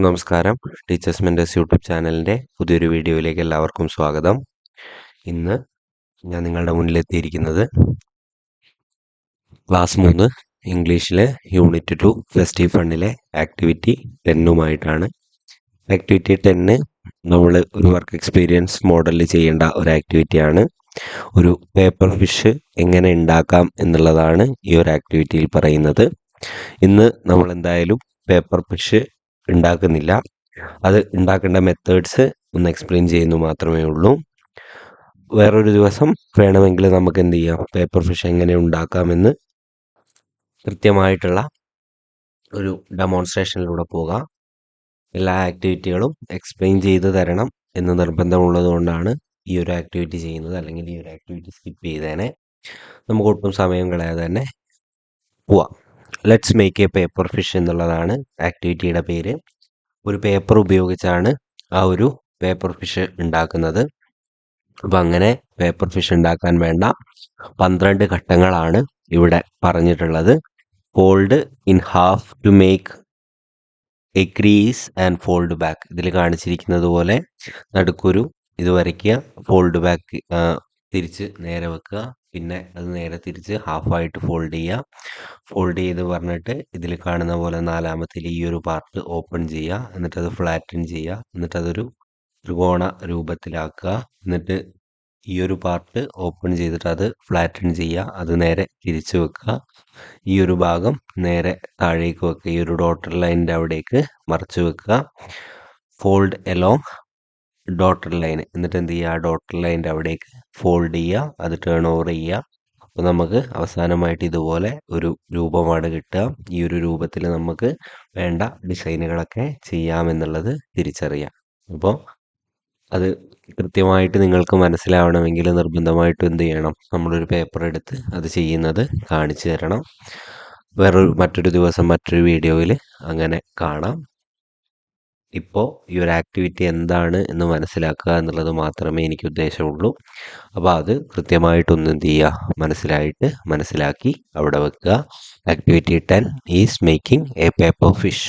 നമസ്കാരം. Teachers mentors YouTube ചാനലിൻ്റെ പുതിയൊരു വീഡിയോയിലേക്ക് എല്ലാവർക്കും സ്വാഗതം. ഇന്ന് ഞാൻ നിങ്ങളുടെ മുന്നിലെത്തിയിരിക്കുന്നത് ക്ലാസ് 3 ഇംഗ്ലീഷിലെ യൂണിറ്റ് 2 ഫെസ്റ്റീവ് ഫണ്ടിലെ ആക്ടിവിറ്റി 10 ആക്ടിവിറ്റി 10 നമ്മൾ ഒരു വർക്ക് എക്സ്പീരിയൻസ് മോഡലിൽ ചെയ്യേണ്ട ഒരു ആക്ടിവിറ്റിയാണ്. ഒരു പേപ്പർ ഫിഷ് എങ്ങനെ ഉണ്ടാക്കാം എന്നുള്ളതാണ് ഈ ഒരു ആക്ടിവിറ്റിയിൽ പറയുന്നത്. ഇന്ന് നമ്മൾ എന്തായാലും പേപ്പർ ഫിഷ് ഉണ്ടാക്കുന്നില്ല. അത് ഉണ്ടാക്കേണ്ട മെത്തേഡ്സ് ഒന്ന് എക്സ്പ്ലെയിൻ ചെയ്യുന്നു മാത്രമേ ഉള്ളൂ. വേറൊരു ദിവസം വേണമെങ്കിൽ നമുക്ക് എന്ത് ചെയ്യാം, പേപ്പർ ഫിഷ് എങ്ങനെ ഉണ്ടാക്കാമെന്ന് കൃത്യമായിട്ടുള്ള ഒരു ഡെമോൺസ്ട്രേഷനിലൂടെ പോകാം. എല്ലാ ആക്ടിവിറ്റികളും എക്സ്പ്ലെയിൻ ചെയ്ത് തരണം എന്ന് നിർബന്ധമുള്ളത് കൊണ്ടാണ് ഈ ഒരു ആക്ടിവിറ്റി ചെയ്യുന്നത്. അല്ലെങ്കിൽ ഈ ഒരു ആക്ടിവിറ്റി സ്കിപ്പ് ചെയ്തേനെ. നമുക്ക് ഒട്ടും സമയം കളയാതെ തന്നെ പോവാം. Let's make A paper fish എന്നുള്ളതാണ് ആക്ടിവിറ്റിയുടെ പേര്. ഒരു പേപ്പർ ഉപയോഗിച്ചാണ് ആ ഒരു പേപ്പർ ഫിഷ് ഉണ്ടാക്കുന്നത്. അപ്പം അങ്ങനെ പേപ്പർ ഫിഷ് ഉണ്ടാക്കാൻ വേണ്ട 12 ഘട്ടങ്ങളാണ് ഇവിടെ പറഞ്ഞിട്ടുള്ളത്. Fold in half to make a crease and fold back. ഇതിൽ കാണിച്ചിരിക്കുന്നത് പോലെ നടുക്കൊരു ഇത് വരയ്ക്കുക, ഫോൾഡ് ബാക്ക് തിരിച്ച് നേരെ വെക്കുക, പിന്നെ അത് നേരെ തിരിച്ച് ഹാഫായിട്ട് ഫോൾഡ് ചെയ്യുക. ഫോൾഡ് ചെയ്ത് പറഞ്ഞിട്ട് ഇതിൽ കാണുന്ന പോലെ നാലാമത്തിൽ ഈ ഒരു പാർട്ട് ഓപ്പൺ ചെയ്യുക, എന്നിട്ട് അത് ഫ്ലാറ്റൻ ചെയ്യുക, എന്നിട്ട് അതൊരു ത്രികോണ രൂപത്തിലാക്കുക. എന്നിട്ട് ഈ ഒരു പാർട്ട് ഓപ്പൺ ചെയ്തിട്ട് അത് ഫ്ലാറ്റൻ ചെയ്യുക, അത് നേരെ തിരിച്ച് വെക്കുക. ഈ ഒരു ഭാഗം നേരെ താഴേക്ക് വെക്കുക, ഈ ഒരു ഡോട്ടർ ലൈനിൻ്റെ അവിടേക്ക് മറച്ചു വെക്കുക. ഫോൾഡ് എലോങ് ഡോട്ടർ ലൈൻ, എന്നിട്ട് എന്ത് ചെയ്യുക, ഡോട്ടർ ലൈനിൻ്റെ അവിടേക്ക് ഫോൾഡ് ചെയ്യുക, അത് ടേൺ ഓവർ ചെയ്യുക. അപ്പോൾ നമുക്ക് അവസാനമായിട്ട് ഇതുപോലെ ഒരു രൂപമാണ് കിട്ടുക. ഈ ഒരു രൂപത്തിൽ നമുക്ക് വേണ്ട ഡിസൈനുകളൊക്കെ ചെയ്യാമെന്നുള്ളത് തിരിച്ചറിയാം. അപ്പോൾ അത് കൃത്യമായിട്ട് നിങ്ങൾക്ക് മനസ്സിലാവണമെങ്കിൽ നിർബന്ധമായിട്ടും എന്ത് ചെയ്യണം, നമ്മളൊരു പേപ്പർ എടുത്ത് അത് ചെയ്യുന്നത് കാണിച്ചു തരണം. മറ്റൊരു ദിവസം മറ്റൊരു വീഡിയോയിൽ അങ്ങനെ കാണാം. ഇപ്പോൾ ഈ ഒരു ആക്ടിവിറ്റി എന്താണ് എന്ന് മനസ്സിലാക്കുക എന്നുള്ളത് മാത്രമേ എനിക്ക് ഉദ്ദേശമുള്ളൂ. അപ്പോൾ അത് കൃത്യമായിട്ടൊന്ന് എന്ത് ചെയ്യുക, മനസ്സിലാക്കി അവിടെ വെക്കുക. Activity 10 is making A paper fish.